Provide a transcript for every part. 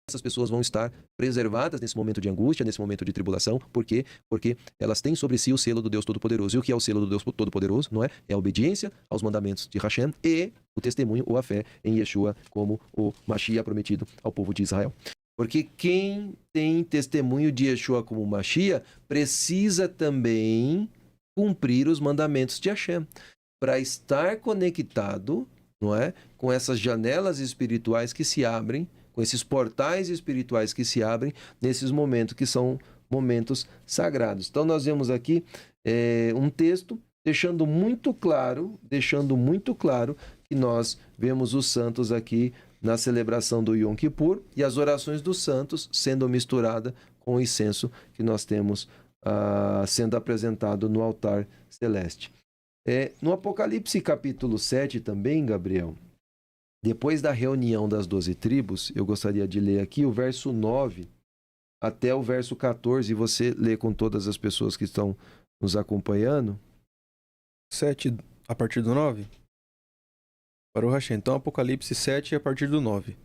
essas pessoas vão estar preservadas nesse momento de angústia, nesse momento de tribulação. Por quê? Porque elas têm sobre si o selo do Deus Todo-Poderoso. E o que é o selo do Deus Todo-Poderoso? Não é? É a obediência aos mandamentos de Hashem e o testemunho ou a fé em Yeshua como o Mashiach prometido ao povo de Israel. Porque quem tem testemunho de Yeshua como Mashiach precisa também cumprir os mandamentos de Hashem para estar conectado, não é, com essas janelas espirituais que se abrem, com esses portais espirituais que se abrem nesses momentos que são momentos sagrados. Então nós vemos aqui um texto deixando muito claro que nós vemos os santos aqui na celebração do Yom Kippur e as orações dos santos sendo misturada com o incenso que nós temos sendo apresentado no altar celeste. No Apocalipse capítulo 7 também, Gabriel, depois da reunião das 12 tribos, eu gostaria de ler aqui o verso 9 até o verso 14, e você lê com todas as pessoas que estão nos acompanhando. 7 a partir do 9? Para o Hashem. Então, Apocalipse 7 a partir do 9.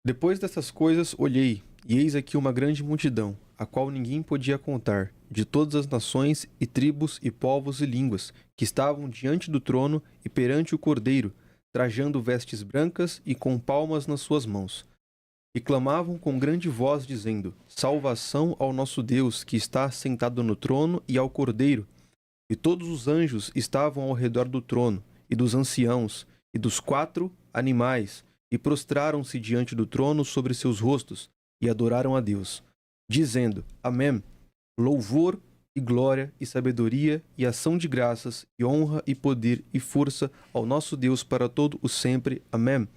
Depois dessas coisas, olhei, e eis aqui uma grande multidão, a qual ninguém podia contar, de todas as nações e tribos e povos e línguas, que estavam diante do trono e perante o Cordeiro, trajando vestes brancas e com palmas nas suas mãos. E clamavam com grande voz, dizendo: Salvação ao nosso Deus, que está sentado no trono, e ao Cordeiro. E todos os anjos estavam ao redor do trono, e dos anciãos, e dos 4 animais, e prostraram-se diante do trono sobre seus rostos, e adoraram a Deus, dizendo: Amém. Louvor e glória e sabedoria e ação de graças e honra e poder e força ao nosso Deus para todo o sempre. Amém.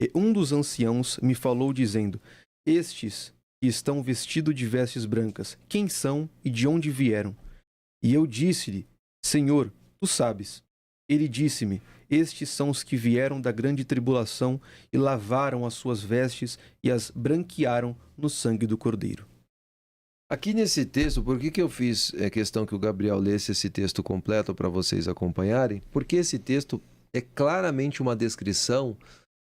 E um dos anciãos me falou dizendo: Estes que estão vestidos de vestes brancas, quem são e de onde vieram? E eu disse-lhe: Senhor, tu sabes. Ele disse-me: Estes são os que vieram da grande tribulação e lavaram as suas vestes e as branquearam no sangue do Cordeiro. Aqui nesse texto, por que eu fiz questão que o Gabriel lesse esse texto completo para vocês acompanharem? Porque esse texto é claramente uma descrição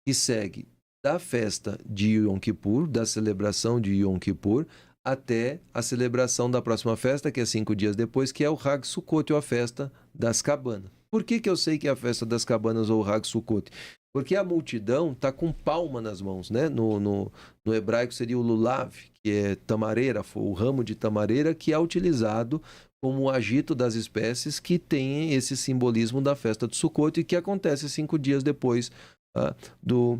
que segue da festa de Yom Kippur, da celebração de Yom Kippur, até a celebração da próxima festa, que é 5 dias depois, que é o Hag Sukkot, ou a festa das cabanas. Por que eu sei que é a festa das cabanas ou o Hag Sukkot? Porque a multidão está com palma nas mãos, né? No hebraico seria o lulav, que é tamareira, o ramo de tamareira, que é utilizado como o agito das espécies, que tem esse simbolismo da festa do Sukkot e que acontece 5 dias depois do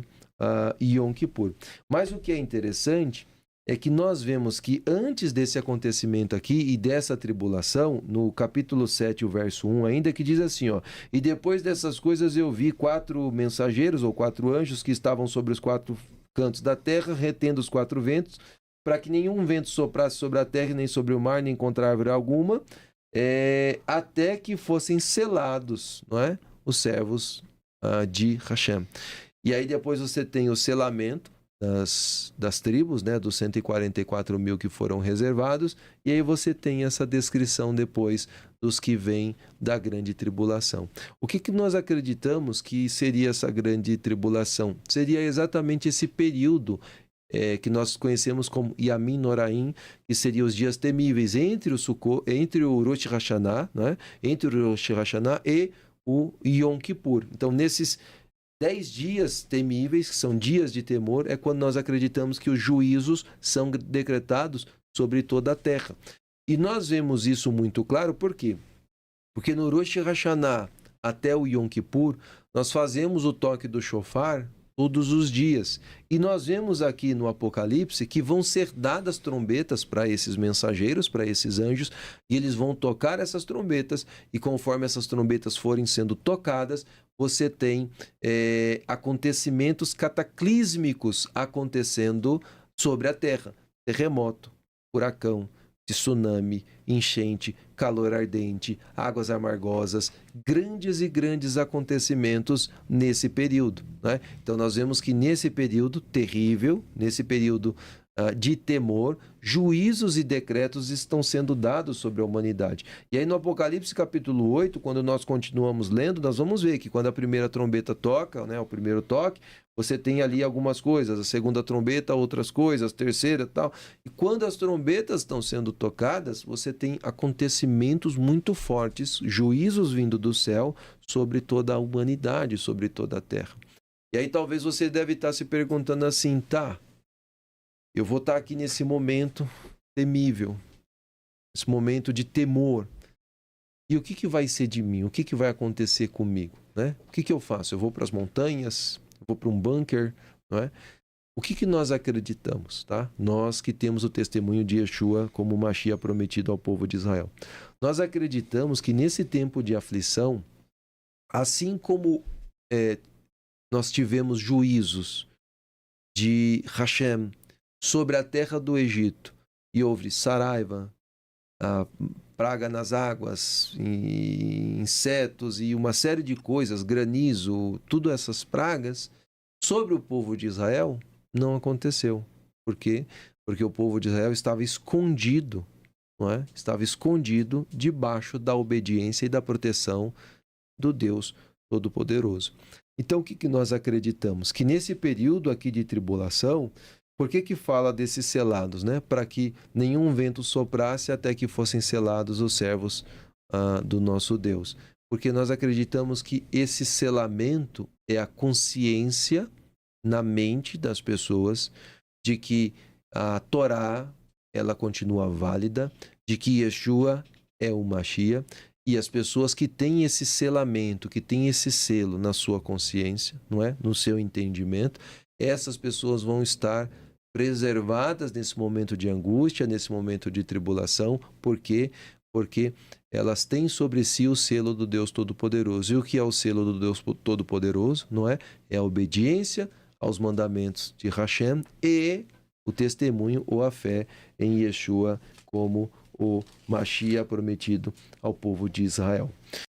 Yom Kippur. Mas o que é interessante é que nós vemos que antes desse acontecimento aqui e dessa tribulação, no capítulo 7, o verso 1 ainda, que diz assim, e depois dessas coisas eu vi 4 mensageiros ou 4 anjos que estavam sobre os 4 cantos da terra, retendo os 4 ventos, para que nenhum vento soprasse sobre a terra, nem sobre o mar, nem contra árvore alguma, até que fossem selados, não é? Os servos de Hashem. E aí depois você tem o selamento das tribos, né, dos 144 mil que foram reservados, e aí você tem essa descrição depois dos que vêm da grande tribulação. O que nós acreditamos que seria essa grande tribulação? Seria exatamente esse período que nós conhecemos como Yamin Noraim, que seriam os dias temíveis entre o Rosh Hashanah, né, entre o Rosh Hashanah e o Yom Kippur. Então, nesses 10 dias temíveis, que são dias de temor, é quando nós acreditamos que os juízos são decretados sobre toda a terra. E nós vemos isso muito claro, por quê? Porque no Rosh Hashanah até o Yom Kippur, nós fazemos o toque do shofar todos os dias. E nós vemos aqui no Apocalipse que vão ser dadas trombetas para esses mensageiros, para esses anjos, e eles vão tocar essas trombetas, e conforme essas trombetas forem sendo tocadas, você tem acontecimentos cataclísmicos acontecendo sobre a Terra. Terremoto, furacão, tsunami, enchente, calor ardente, águas amargosas, grandes e grandes acontecimentos nesse período, né? Então nós vemos que nesse período terrível, nesse período de temor, juízos e decretos estão sendo dados sobre a humanidade. E aí no Apocalipse capítulo 8, quando nós continuamos lendo, nós vamos ver que quando a primeira trombeta toca, né, o primeiro toque, você tem ali algumas coisas, a segunda trombeta, outras coisas, terceira e tal. E quando as trombetas estão sendo tocadas, você tem acontecimentos muito fortes, juízos vindo do céu sobre toda a humanidade, sobre toda a terra. E aí talvez você deve estar se perguntando assim, tá, eu vou estar aqui nesse momento temível, esse momento de temor. E o que vai ser de mim? O que vai acontecer comigo? Né? O que eu faço? Eu vou para as montanhas? Eu vou para um bunker? Não é? O que nós acreditamos? Tá? Nós que temos o testemunho de Yeshua como o Mashiach prometido ao povo de Israel. Nós acreditamos que nesse tempo de aflição, assim como nós tivemos juízos de Hashem sobre a terra do Egito, e houve saraiva, a praga nas águas, insetos e uma série de coisas, granizo, tudo essas pragas, sobre o povo de Israel, não aconteceu. Por quê? Porque o povo de Israel estava escondido, não é? Estava escondido debaixo da obediência e da proteção do Deus Todo-Poderoso. Então, o que nós acreditamos? Que nesse período aqui de tribulação, por que fala desses selados, né? Para que nenhum vento soprasse até que fossem selados os servos do nosso Deus. Porque nós acreditamos que esse selamento é a consciência na mente das pessoas de que a Torá, ela continua válida, de que Yeshua é o Mashiach, e as pessoas que têm esse selamento, que têm esse selo na sua consciência, não é? No seu entendimento, essas pessoas vão estar preservadas nesse momento de angústia, nesse momento de tribulação. Por quê? Porque elas têm sobre si o selo do Deus Todo-Poderoso. E o que é o selo do Deus Todo-Poderoso? Não é? É a obediência aos mandamentos de Hashem e o testemunho ou a fé em Yeshua como o Mashiach prometido ao povo de Israel.